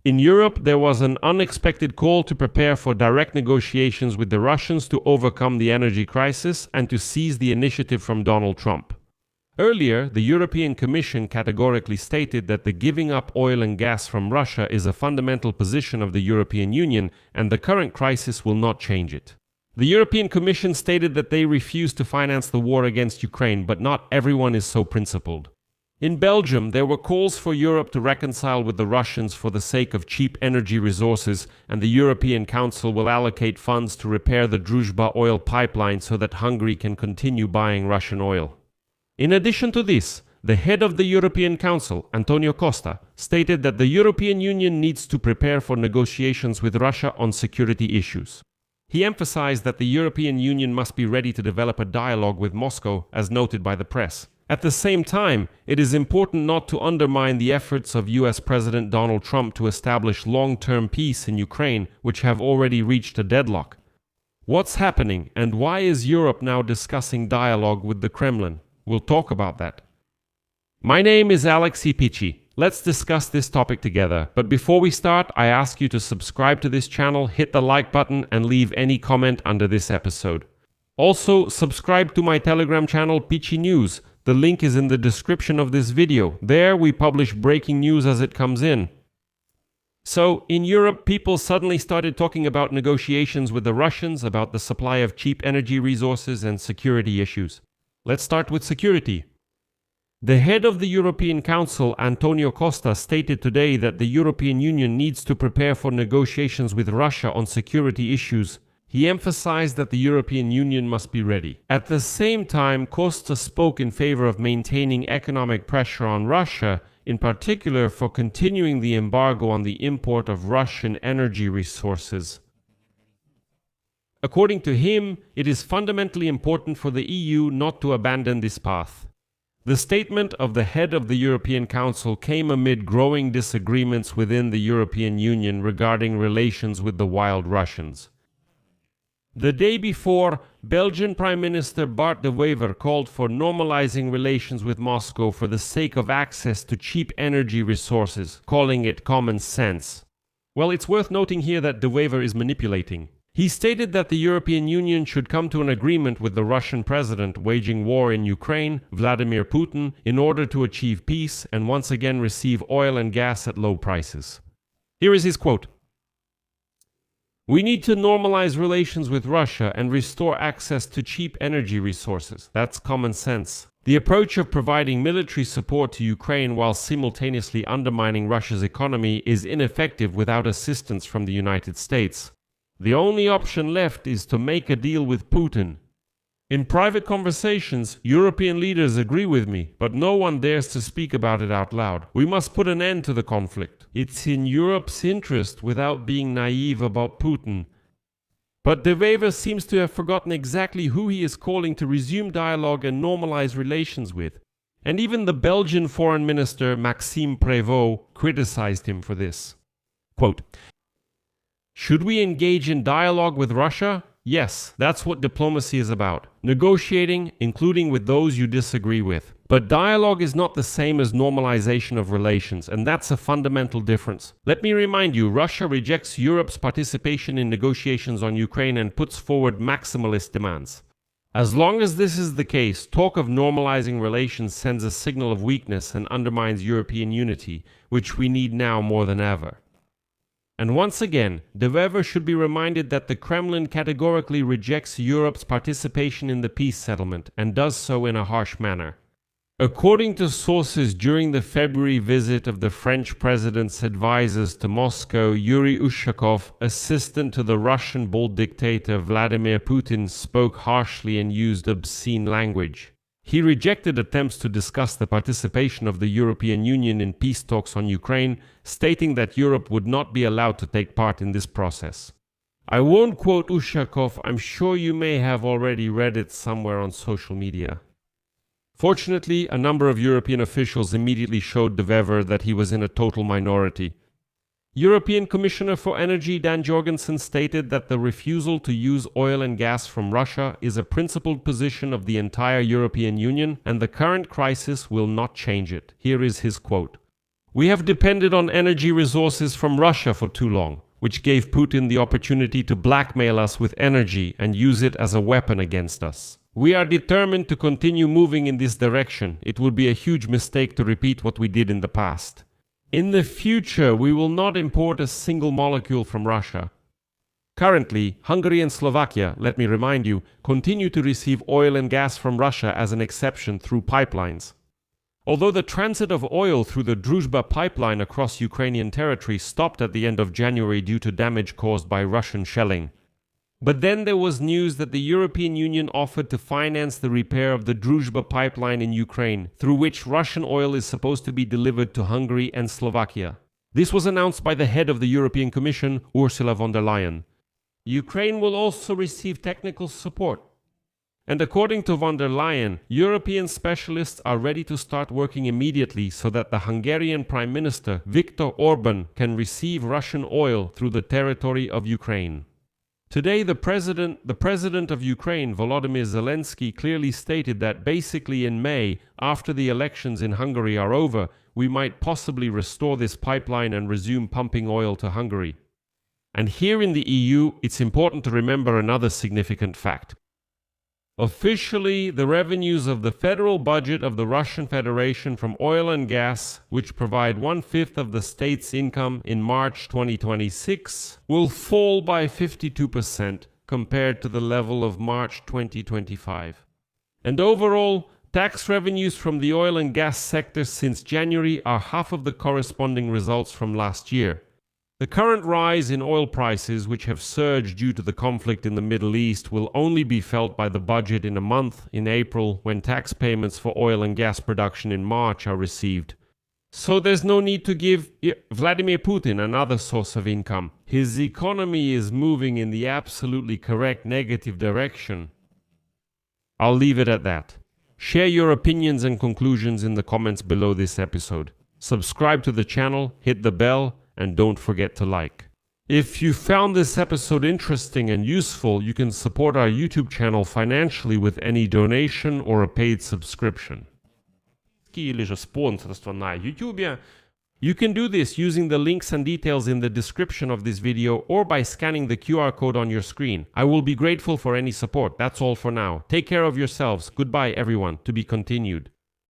In Europe, there was an unexpected call to prepare for direct negotiations with the Russians to overcome the energy crisis and to seize the initiative from Donald Trump. Earlier, the European Commission categorically stated that the giving up oil and gas from Russia is a fundamental position of the European Union, and the current crisis will not change it. The European Commission stated that they refuse to finance the war against Ukraine, but not everyone is so principled. In Belgium, there were calls for Europe to reconcile with the Russians for the sake of cheap energy resources, and the European Council will allocate funds to repair the Druzhba oil pipeline so that Hungary can continue buying Russian oil. In addition to this, the head of the European Council, Antonio Costa, stated that the European Union needs to prepare for negotiations with Russia on security issues. He emphasized that the European Union must be ready to develop a dialogue with Moscow, as noted by the press. At the same time, it is important not to undermine the efforts of US President Donald Trump to establish long-term peace in Ukraine, which have already reached a deadlock. What's happening, and why is Europe now discussing dialogue with the Kremlin? We'll talk about that. My name is Alexei Pichi. Let's discuss this topic together. But before we start, I ask you to subscribe to this channel, hit the like button, and leave any comment under this episode. Also, subscribe to my Telegram channel, Pichi News. The link is in the description of this video. There we publish breaking news as it comes in. So, in Europe, people suddenly started talking about negotiations with the Russians about the supply of cheap energy resources and security issues. Let's start with security. The head of the European Council, Antonio Costa, stated today that the European Union needs to prepare for negotiations with Russia on security issues. He emphasized that the European Union must be ready. At the same time, Costa spoke in favor of maintaining economic pressure on Russia, in particular for continuing the embargo on the import of Russian energy resources. According to him, it is fundamentally important for the EU not to abandon this path. The statement of the head of the European Council came amid growing disagreements within the European Union regarding relations with the wild Russians. The day before, Belgian Prime Minister Bart de Wever called for normalizing relations with Moscow for the sake of access to cheap energy resources, calling it common sense. Well, it's worth noting here that de Wever is manipulating. He stated that the European Union should come to an agreement with the Russian president waging war in Ukraine, Vladimir Putin, in order to achieve peace and once again receive oil and gas at low prices. Here is his quote. "We need to normalize relations with Russia and restore access to cheap energy resources. That's common sense. The approach of providing military support to Ukraine while simultaneously undermining Russia's economy is ineffective without assistance from the United States. The only option left is to make a deal with Putin. In private conversations, European leaders agree with me, but no one dares to speak about it out loud. We must put an end to the conflict. It's in Europe's interest without being naive about Putin." But de Wever seems to have forgotten exactly who he is calling to resume dialogue and normalize relations with. And even the Belgian Foreign Minister Maxime Prévost criticized him for this. Quote, "Should we engage in dialogue with Russia? Yes, that's what diplomacy is about. Negotiating, including with those you disagree with. But dialogue is not the same as normalization of relations, and that's a fundamental difference. Let me remind you, Russia rejects Europe's participation in negotiations on Ukraine and puts forward maximalist demands. As long as this is the case, talk of normalizing relations sends a signal of weakness and undermines European unity, which we need now more than ever. And once again, de Wever should be reminded that the Kremlin categorically rejects Europe's participation in the peace settlement and does so in a harsh manner. According to sources during the February visit of the French president's advisors to Moscow, Yuri Ushakov, assistant to the Russian bull dictator Vladimir Putin, spoke harshly and used obscene language. He rejected attempts to discuss the participation of the European Union in peace talks on Ukraine, stating that Europe would not be allowed to take part in this process. I won't quote Ushakov, I'm sure you may have already read it somewhere on social media. Fortunately, a number of European officials immediately showed de Wever that he was in a total minority. European Commissioner for Energy Dan Jorgensen stated that the refusal to use oil and gas from Russia is a principled position of the entire European Union, and the current crisis will not change it. Here is his quote. We have depended on energy resources from Russia for too long, which gave Putin the opportunity to blackmail us with energy and use it as a weapon against us. We are determined to continue moving in this direction. It would be a huge mistake to repeat what we did in the past. In the future, we will not import a single molecule from Russia. Currently, Hungary and Slovakia, let me remind you, continue to receive oil and gas from Russia as an exception through pipelines. Although the transit of oil through the Druzhba pipeline across Ukrainian territory stopped at the end of January due to damage caused by Russian shelling. But then there was news that the European Union offered to finance the repair of the Druzhba pipeline in Ukraine, through which Russian oil is supposed to be delivered to Hungary and Slovakia. This was announced by the head of the European Commission, Ursula von der Leyen. Ukraine will also receive technical support. And according to von der Leyen, European specialists are ready to start working immediately so that the Hungarian Prime Minister, Viktor Orban, can receive Russian oil through the territory of Ukraine. Today, the president of Ukraine, Volodymyr Zelensky, clearly stated that basically in May, after the elections in Hungary are over, we might possibly restore this pipeline and resume pumping oil to Hungary. And here in the EU, it's important to remember another significant fact. Officially, the revenues of the federal budget of the Russian Federation from oil and gas, which provide 1/5 of the state's income in March 2026, will fall by 52% compared to the level of March 2025. And overall, tax revenues from the oil and gas sector since January are half of the corresponding results from last year. The current rise in oil prices, which have surged due to the conflict in the Middle East, will only be felt by the budget in a month, in April, when tax payments for oil and gas production in March are received. So there's no need to give Vladimir Putin another source of income. His economy is moving in the absolutely correct negative direction. I'll leave it at that. Share your opinions and conclusions in the comments below this episode. Subscribe to the channel, hit the bell, and don't forget to like. If you found this episode interesting and useful, you can support our YouTube channel financially with any donation or a paid subscription. Или же спонсорство на YouTube. You can do this using the links and details in the description of this video or by scanning the QR code on your screen. I will be grateful for any support. That's all for now. Take care of yourselves. Goodbye, everyone. To be continued.